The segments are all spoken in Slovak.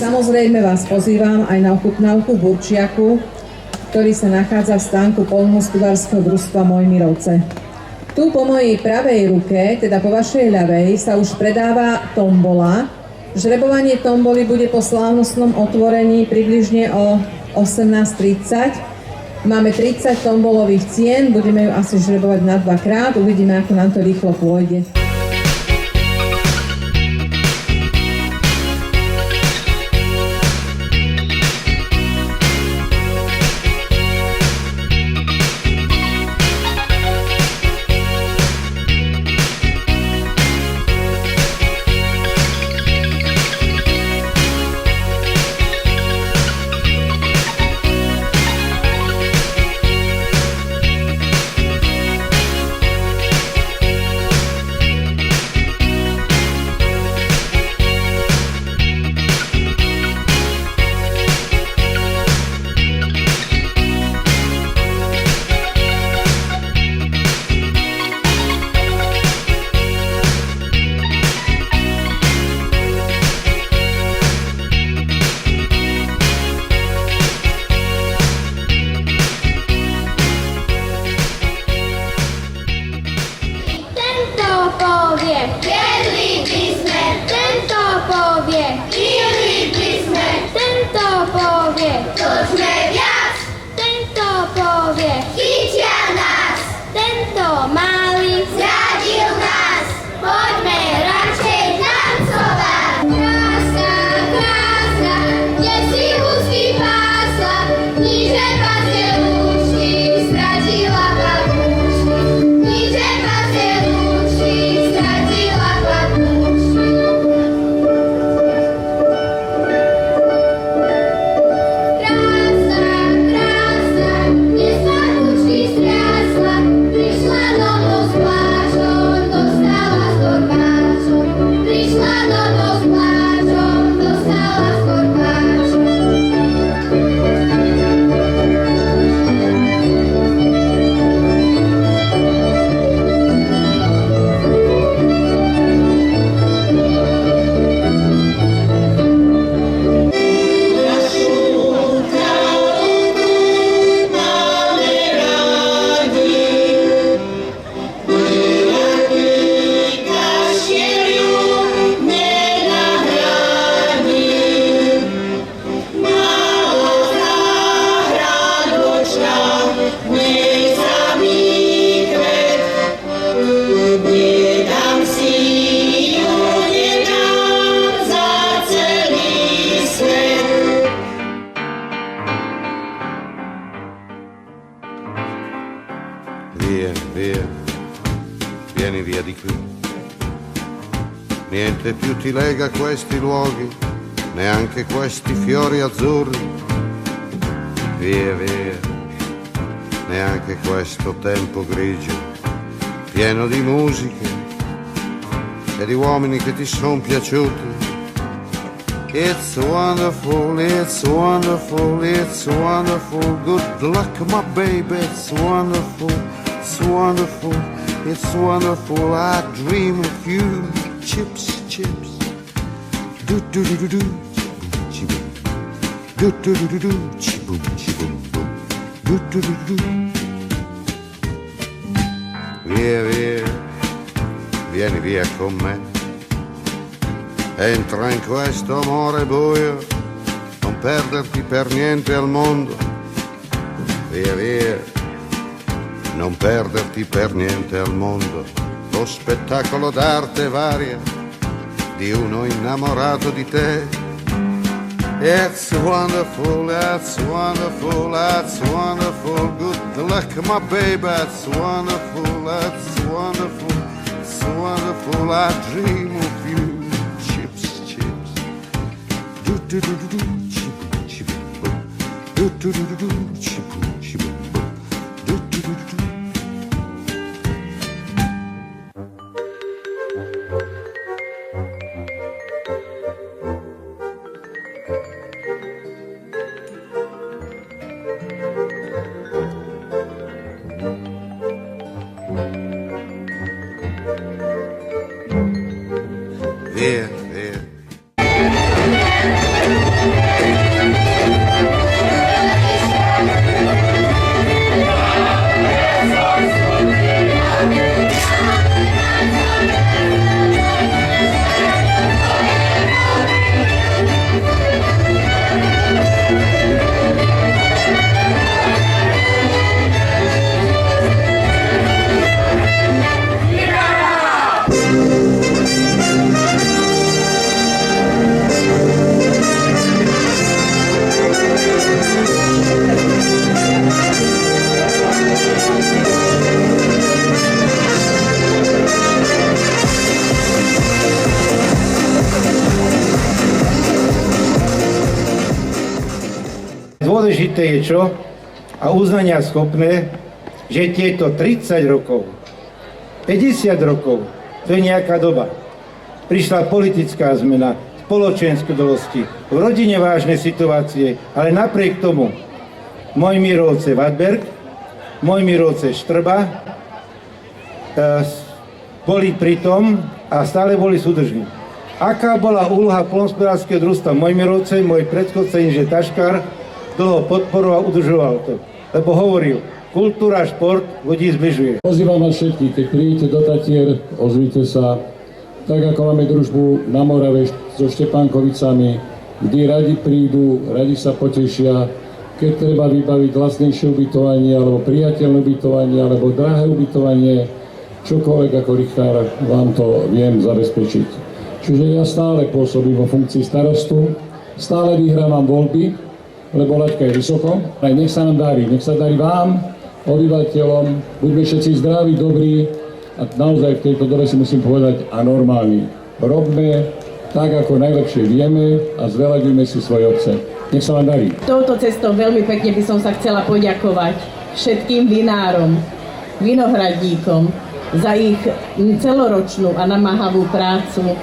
Samozrejme vás pozývam aj na ochutnávku v Burčiaku, ktorý sa nachádza v stánku poľnohospodárskeho družstva Mojmirovce. Tu po mojej pravej ruke, teda po vašej ľavej, sa už predáva tombola. Žrebovanie tomboly bude po slávnostnom otvorení približne o 18:30. Máme 30 tombolových cien, budeme ju asi žrebovať na 2-krát, uvidíme, ako nám to rýchlo pôjde. Vieni via di qui. Niente più ti lega a questi luoghi, neanche questi fiori azzurri. via via, neanche questo tempo grigio, pieno di musiche e di uomini che ti son piaciuti. It's wonderful, it's wonderful, it's wonderful, good luck my baby, it's wonderful, it's wonderful, it's wonderful, I dream of you, chips, chips, do do do do do, chiboom, do do do do do, chiboom, chiboom, boom, do do do do. Via, via, vieni via con me. Entra in questo amore buio, non perderti per niente al mondo. Via via, non perderti per niente al mondo. Lo spettacolo d'arte varia di uno innamorato di te. It's wonderful, that's wonderful, that's wonderful. Good luck my baby, that's wonderful, that's wonderful, it's wonderful. I dream of you. Do do do do, chiboom chiboom boom. Do do do do, chiboom chiboom boom. Do do do do. Via, via. Dôležité je čo? A uznania schopné, že tieto 30 rokov, 50 rokov, to je nejaká doba. Prišla politická zmena, spoločenské udalosti, v rodine vážne situácie, ale napriek tomu Mojmírovce Vadberg, Mojmírovce Štrba boli pri tom a stále boli súdržní. Aká bola úloha poľnohospodárskeho družstva Mojmírovce, môj predchodca inžinier Taškár dlho podporoval a udržoval to, lebo hovoril, kultúra a šport ľudí zbližuje. Pozývam vás všetkých, keď prídete do Tatier, ozvite sa, tak ako máme družbu na Morave so Štepánkovicami, kdy radi prídu, radi sa potešia, keď treba vybaviť vlastnejšie ubytovanie, alebo priateľné ubytovanie, alebo drahé ubytovanie, čokoľvek ako Richár vám to viem zabezpečiť. Čiže ja stále pôsobím vo funkcii starostu, stále vyhrávam voľby, lebo laťka je vysoko. Aj nech sa nám darí, nech sa darí vám, obyvateľom, buďme všetci zdraví, dobrí a naozaj v tejto dobe si musím povedať a normálni. Robme tak, ako najlepšie vieme a zveľaďujme si svoje obce. Nech sa vám darí. Touto cestou veľmi pekne by som sa chcela poďakovať všetkým vinárom, vinohradníkom za ich celoročnú a namáhavú prácu.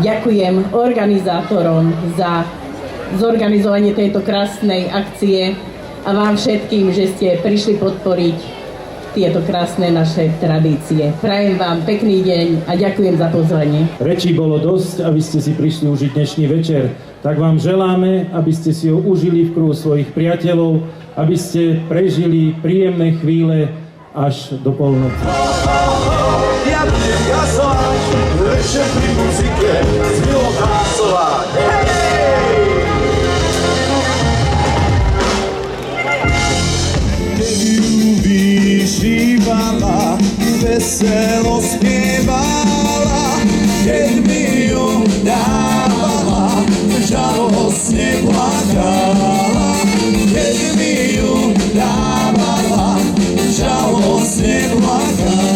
Ďakujem organizátorom za zorganizovanie tejto krásnej akcie a vám všetkým, že ste prišli podporiť tieto krásne naše tradície. Prajem vám pekný deň a ďakujem za pozvanie. Rečí bolo dosť, aby ste si prišli užiť dnešný večer. Tak vám želáme, aby ste si ho užili v kruhu svojich priateľov, aby ste prežili príjemné chvíle až do polnoci. Ja budem jasovať, lepšie pri muzike s Milom tancovať. Vyšívala, veselo spievala, keď mi ju dávala, žalostne plakala. Keď mi ju dávala, žalostne plakala.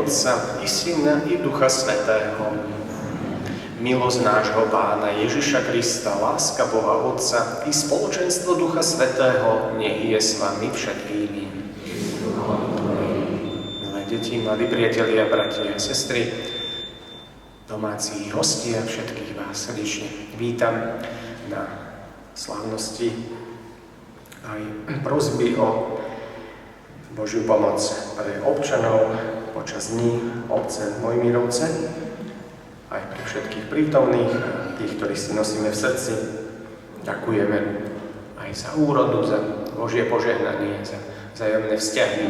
Otca i Syna i Ducha Svätého. Milosť nášho Pána Ježiša Krista, láska Boha Otca i spoločenstvo Ducha Svätého nech je s vami všetkými. Milé deti, mladí priatelia, bratia a sestry, domáci hostia, všetkých vás srdečne vítam na slávnosti aj prosby o Božiu pomoc pre občanov počas dní obce Mojmírovce, aj pre všetkých prítomných, tých, ktorí si nosíme v srdci. Ďakujeme aj za úrodu, za Božie požehnanie, za vzájomné vzťahy.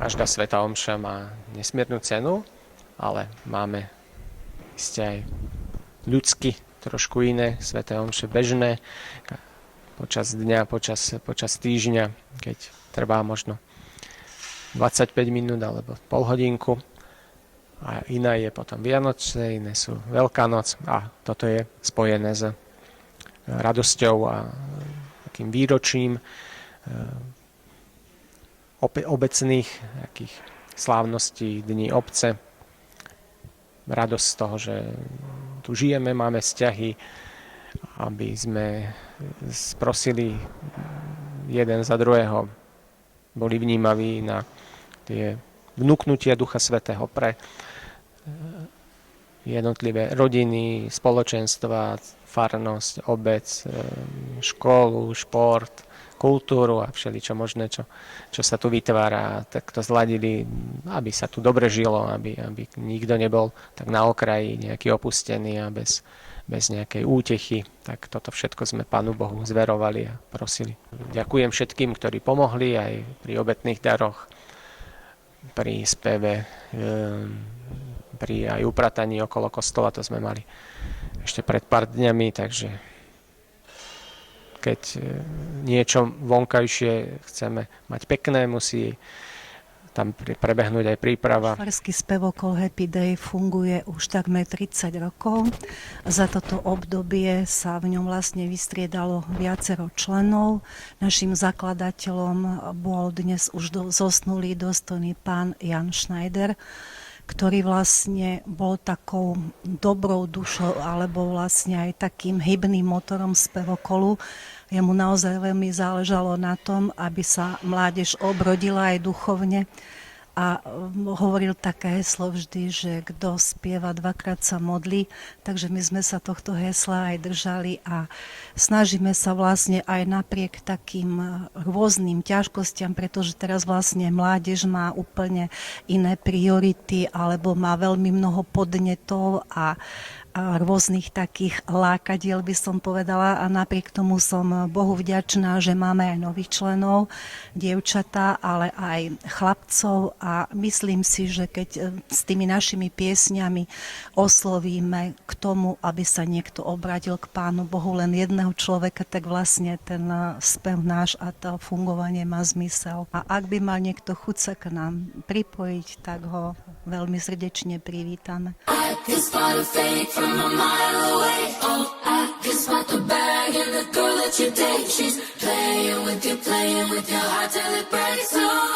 Každá svätá omša má nesmiernu cenu, ale máme iste aj ľudsky trošku iné sväté omše bežné počas dňa, počas týždňa, keď trvá možno 25 minút alebo pol hodinku. A iná je potom Vianoce, iné sú Veľká noc a toto je spojené s radosťou a takým výročím obecných takých slávností dní obce. Radosť z toho, že tu žijeme, máme vzťahy, aby sme prosili jeden za druhého, boli vnímaví na tie vnúknutia Ducha Svätého pre jednotlivé rodiny, spoločenstva, farnosť, obec, školu, šport, kultúru a všeličo možné, čo sa tu vytvára, tak to zladili, aby sa tu dobre žilo, aby nikto nebol tak na okraji, nejaký opustený a bez nejakej útechy. Tak toto všetko sme Pánu Bohu zverovali a prosili. Ďakujem všetkým, ktorí pomohli aj pri obetných daroch, pri speve, pri aj uprataní okolo kostola, to sme mali ešte pred pár dňami, takže keď niečo vonkajšie chceme mať pekné, musí tam prebehnúť aj príprava. Farský spevokol Happy Day funguje už takmer 30 rokov. Za toto obdobie sa v ňom vlastne vystriedalo viacero členov. Naším zakladateľom bol dnes už zosnulý dostojný pán Jan Schneider, ktorý vlastne bol takou dobrou dušou alebo vlastne aj takým hybným motorom spevokolu. Jemu naozaj veľmi záležalo na tom, aby sa mládež obrodila aj duchovne a hovoril také heslo vždy, že kto spieva dvakrát sa modlí, takže my sme sa tohto hesla aj držali a snažíme sa vlastne aj napriek takým rôznym ťažkostiam, pretože teraz vlastne mládež má úplne iné priority alebo má veľmi mnoho podnetov a rôznych takých lákadiel by som povedala a napriek tomu som Bohu vďačná, že máme aj nových členov, dievčatá, ale aj chlapcov a myslím si, že keď s tými našimi piesňami oslovíme k tomu, aby sa niekto obrátil k Pánu Bohu len jedného človeka, tak vlastne ten spev náš a to fungovanie má zmysel. A ak by mal niekto chuť sa k nám pripojiť, tak ho veľmi srdečne privítame. From a mile away, oh, I can spot the bag and the girl that you date. She's playing with your heart till it breaks. Oh,